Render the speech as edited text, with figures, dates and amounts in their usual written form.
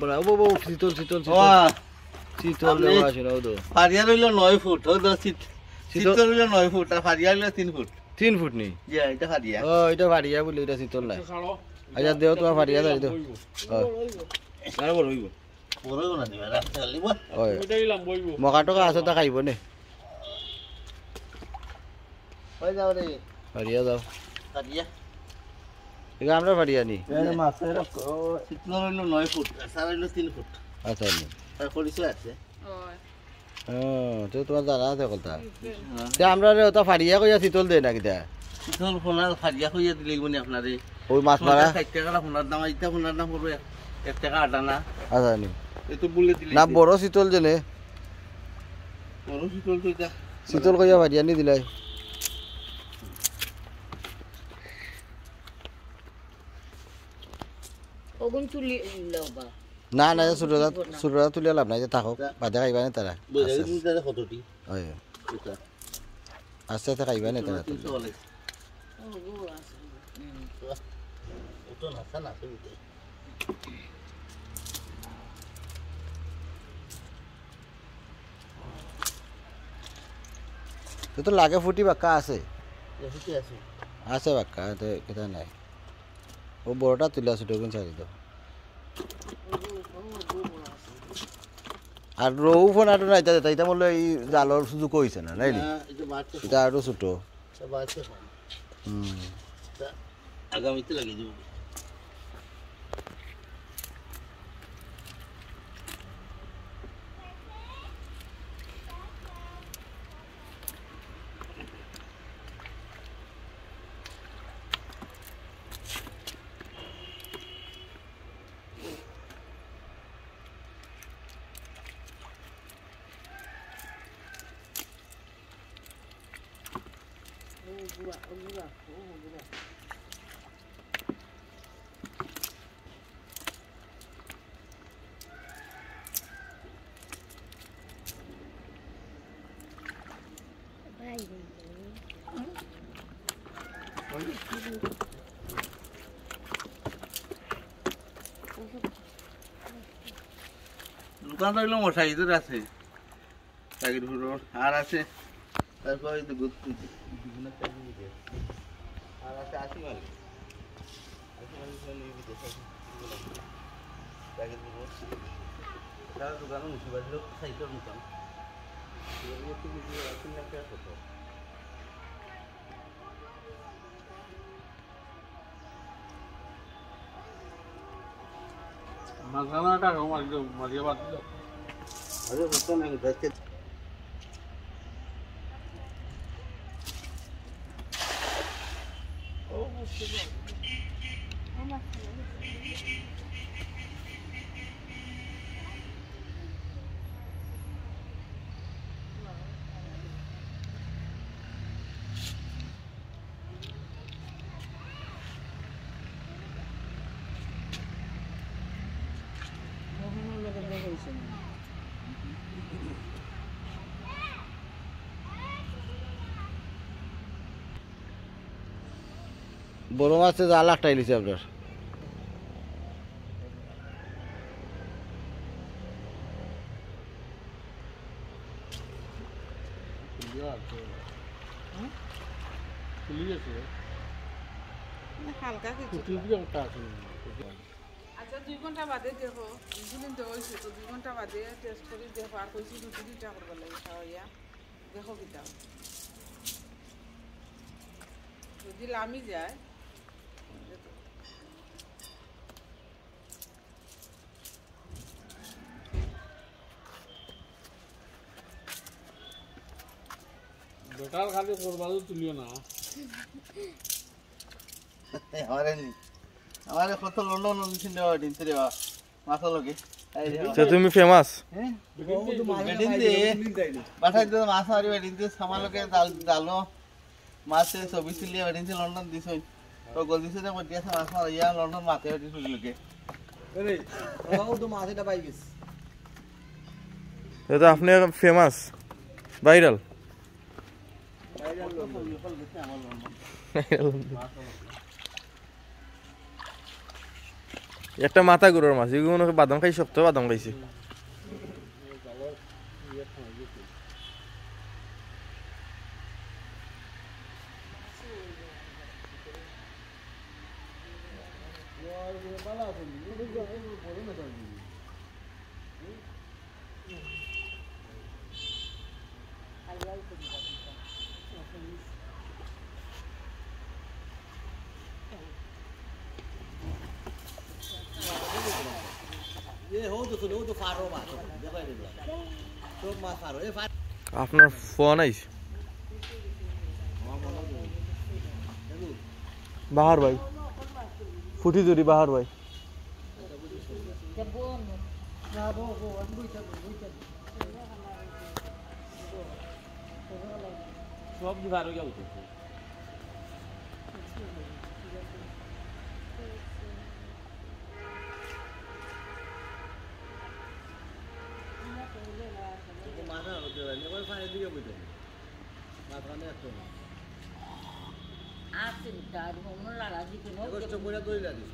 বড় ও ও শীতল শীতল শীতল দেওয়া আছে না তো ফারিয়া রইল 9 ফুট ও শীতল রইল 9 ফুট আর ফারিয়া রইল 3 ফুট 3 ফুট নেই জি এটা ফারিয়া ও এটা ফারিয়া বলি এটা শীতল না আচ্ছা দেও তোমার ফারিয়া দাও দাও আর বড় হইব বড় না দিবা রাস্তা লিব ওই মকা টকা আছে তা খাইব নে ওই যাও রে ফারিয়া দাও ফারিয়া এটা আমরা ফারিয়া নি এর মাছের শীতল রইল 9 ফুট আর রইল 3 ফুট আচ্ছা নি আর পরিচয় আছে তো তোমার জানা আছে কথা তে আমরা রে ওটা ফারিয়া কইয়া শীতল দেই না কিটা শীতল ফোনার ফারিয়া কইয়া দিলে গনি আপনারে ওই মাছ মারা 60 টাকা ফোনার দাম আইতা ফোনার দাম পড়বে 1 টাকা আটা না আচ্ছা নি এতো বলে দিলে না বড় শীতল জেনে বড় শীতল কইতা শীতল কইয়া ফারিয়া নি দিলাই ওগুন তুলি লবা না না সুররা তুলে লাভ নাই যে থাকক বাদে খাইবা না তারা বুঝা গেছে তারা কতটি ওই এটা আস্তে আস্তে খাইবা না তারা তো বলে ও গো আছে ওতো না সানা তুইতে তো লাগে ফুটি বাক্কা আছে এসে আছে আছে বাক্কা তো কেটা নাই ও বড়টা তুলে আছে টোকেন ছাড়ি দাও আর রৌ ফোন আটো নাই তাইটা বললো এই জালর সুযোগ হয়েছে না নাইনি এটা আরো ছোট আগামীতে লাগিয়ে দেবো দোকান রইল মশাই ইঁদুর আছে চাকরি ফুটোর আর আছে তারপর ওই তো আর আছে 80 মাল চাকরি ফুটোর তার দোকানে মুসিবাজির সাইকেল দোকান মাঝখানাটা মারিয়ে বাদ দিল আরে বুঝতে না দেখতে বড় মাছে জাল একটাই লিছে আপনার হালকা কিছু আচ্ছা 2 ঘন্টা বাদে দেখো ইনসুলিন তো হইছে তো 2 ঘন্টা বাদে টেস্ট করে দেখো আর কইছি দুটা করবা লাগে খাওয়া দেখো কিটা যদি লামি যায় বেকার খালি করবালো তুলিও না আমারে কত লন্ডন দিছেন দেওয়া দিন দেওয়া মাথা লগে তো তুমি ফেমাস বাসায় তো মাছ মারি দিনতে সামালকে ডালো মাছে 24 লিয়া দিনতে লন্ডন দিছই তো গল দিছে না মতিয়া মাছ মারিয়া লন্ডন মাতে দিছই লগে আরে বাবু তো মাছটা পাই গেছে তো আপনি ফেমাস ভাইরাল গেছে আমার লন্ডন একটা মাথা গরুর মাছ এগুলো বাদাম খাই শক্ত বাদাম খাইছে আপনার ফোন আইছে বাহার ভাই ফুটি জুড়ি বাহার ভাই সব দিবার গেল মাথা হতে পারে এবার ফাইনের দিকে বুঝতে মাথা নেই একটা আর চিন্তা আর মনে লাগা দিকে কষ্ট করে দই লাগিস